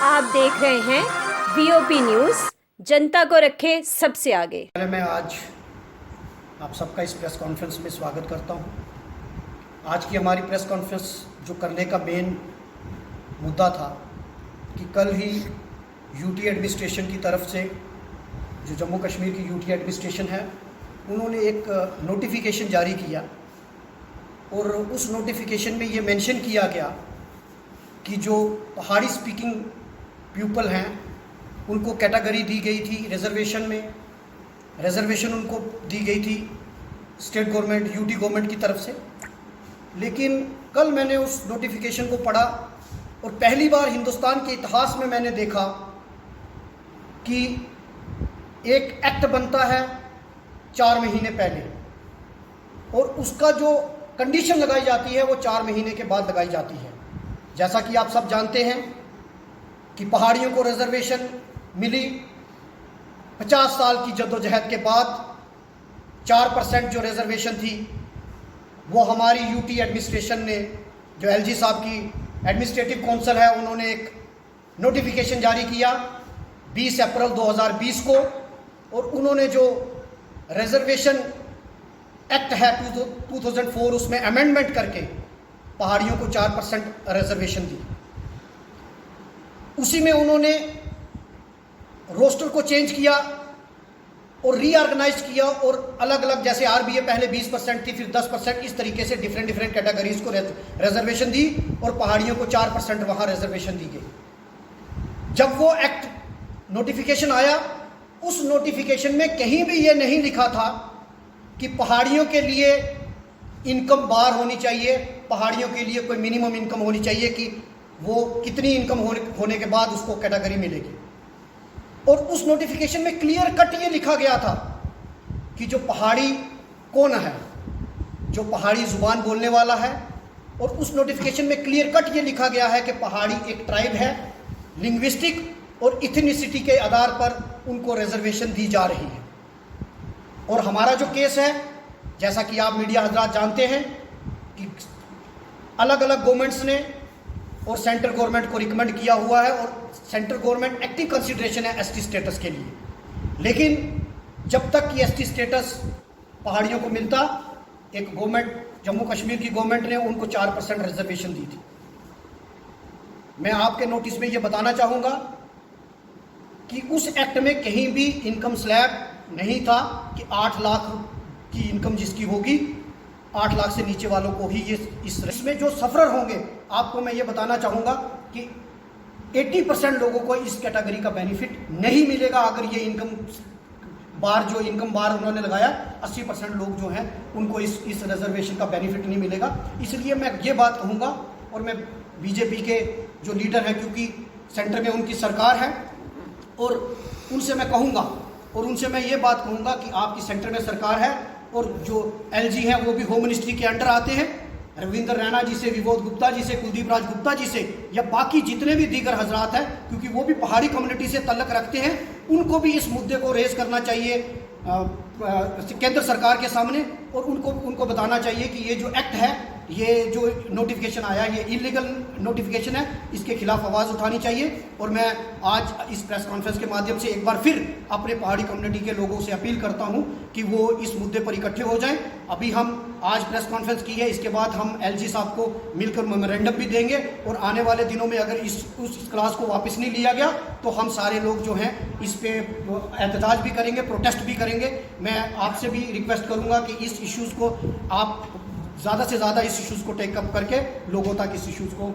आप देख रहे हैं वीओपी न्यूज़, जनता को रखे सबसे आगे। पहले मैं आज आप सबका इस प्रेस कॉन्फ्रेंस में स्वागत करता हूं। आज की हमारी प्रेस कॉन्फ्रेंस जो करने का मेन मुद्दा था कि कल ही यूटी एडमिनिस्ट्रेशन की तरफ से, जो जम्मू कश्मीर की यूटी एडमिनिस्ट्रेशन है, उन्होंने एक नोटिफिकेशन जारी किया और उस नोटिफिकेशन में ये मेंशन किया गया कि जो पहाड़ी स्पीकिंग पीपल हैं उनको कैटेगरी दी गई थी रिजर्वेशन में। रिजर्वेशन उनको दी गई थी स्टेट गवर्नमेंट, यूटी गवर्नमेंट की तरफ से। लेकिन कल मैंने उस नोटिफिकेशन को पढ़ा और पहली बार हिंदुस्तान के इतिहास में मैंने देखा कि एक एक्ट बनता है 4 महीने पहले और उसका जो कंडीशन लगाई जाती है वो 4 महीने के बाद लगाई जाती है। जैसा कि आप सब जानते हैं कि पहाड़ियों को रिजर्वेशन मिली 50 साल की जद्दोजहद के बाद। 4% जो रिजर्वेशन थी वो हमारी यूटी एडमिनिस्ट्रेशन ने, जो एलजी साहब की एडमिनिस्ट्रेटिव काउंसिल है, उन्होंने एक नोटिफिकेशन जारी किया 20 अप्रैल 2020 को और उन्होंने जो रिजर्वेशन एक्ट है 2004 उसमें अमेंडमेंट करके पहाड़ियों को 4% रिजर्वेशन दी। उसी में उन्होंने रोस्टर को चेंज किया और रीऑर्गेनाइज किया और अलग अलग, जैसे आरबीए पहले 20% थी, फिर 10%, इस तरीके से डिफरेंट कैटेगरीज को रिजर्वेशन दी और पहाड़ियों को 4% वहां रिजर्वेशन दी गई। जब वो एक्ट नोटिफिकेशन आया, उस नोटिफिकेशन में कहीं भी ये नहीं लिखा था कि पहाड़ियों के लिए इनकम बार होनी चाहिए, पहाड़ियों के लिए कोई मिनिमम इनकम होनी चाहिए कि वो कितनी इनकम होने के बाद उसको कैटेगरी मिलेगी। और उस नोटिफिकेशन में क्लियर कट ये लिखा गया था कि जो पहाड़ी कौन है, जो पहाड़ी जुबान बोलने वाला है। और उस नोटिफिकेशन में क्लियर कट ये लिखा गया है कि पहाड़ी एक ट्राइब है, लिंग्विस्टिक और इथनिसिटी के आधार पर उनको रिजर्वेशन दी जा रही है। और हमारा जो केस है, जैसा कि आप मीडिया हजरात जानते हैं कि अलग अलग गवर्नमेंट्स ने और सेंट्रल गवर्नमेंट को रिकमेंड किया हुआ है और सेंट्रल गवर्नमेंट एक्टिव कंसिडरेशन है एसटी स्टेटस के लिए। लेकिन जब तक कि एसटी स्टेटस पहाड़ियों को मिलता, एक गवर्नमेंट, जम्मू कश्मीर की गवर्नमेंट ने उनको 4% रिजर्वेशन दी थी। मैं आपके नोटिस में ये बताना चाहूँगा कि उस एक्ट में कहीं भी इनकम स्लैब नहीं था कि 8 लाख की इनकम जिसकी होगी, 8 लाख से नीचे वालों को ही ये इसमें जो सफरर होंगे, आपको मैं ये बताना चाहूँगा कि 80% लोगों को इस कैटेगरी का बेनिफिट नहीं मिलेगा। अगर ये इनकम बार उन्होंने लगाया, 80% लोग जो हैं उनको इस रिजर्वेशन का बेनिफिट नहीं मिलेगा। इसलिए मैं ये बात कहूँगा और मैं बीजेपी के जो लीडर हैं, क्योंकि सेंटर में उनकी सरकार है, और उनसे मैं कहूँगा और उनसे मैं ये बात कहूँगा कि आपकी सेंटर में सरकार है और जो एलजी हैं वो भी होम मिनिस्ट्री के अंडर आते हैं। रविंद्र रैना जी से, विबोध गुप्ता जी से, कुलदीप राज गुप्ता जी से, या बाकी जितने भी दीगर हजरात हैं, क्योंकि वो भी पहाड़ी कम्युनिटी से तल्लक रखते हैं, उनको भी इस मुद्दे को रेज करना चाहिए केंद्र सरकार के सामने और उनको बताना चाहिए कि ये जो एक्ट है, ये जो नोटिफिकेशन आया, ये इलीगल नोटिफिकेशन है, इसके खिलाफ आवाज़ उठानी चाहिए। और मैं आज इस प्रेस कॉन्फ्रेंस के माध्यम से एक बार फिर अपने पहाड़ी कम्युनिटी के लोगों से अपील करता हूं कि वो इस मुद्दे पर इकट्ठे हो जाएं। अभी हम आज प्रेस कॉन्फ्रेंस की है, इसके बाद हम एलजी साहब को मिलकर मेमोरेंडम भी देंगे और आने वाले दिनों में अगर उस क्लास को वापस नहीं लिया गया तो हम सारे लोग जो हैं इस पे एहतजाज भी करेंगे, प्रोटेस्ट भी करेंगे। मैं आपसे भी रिक्वेस्ट करूंगा कि इस इश्यूज़ को आप ज़्यादा से ज़्यादा इस इश्यूज़ को टेकअप करके लोगों तक इस इश्यूज़ को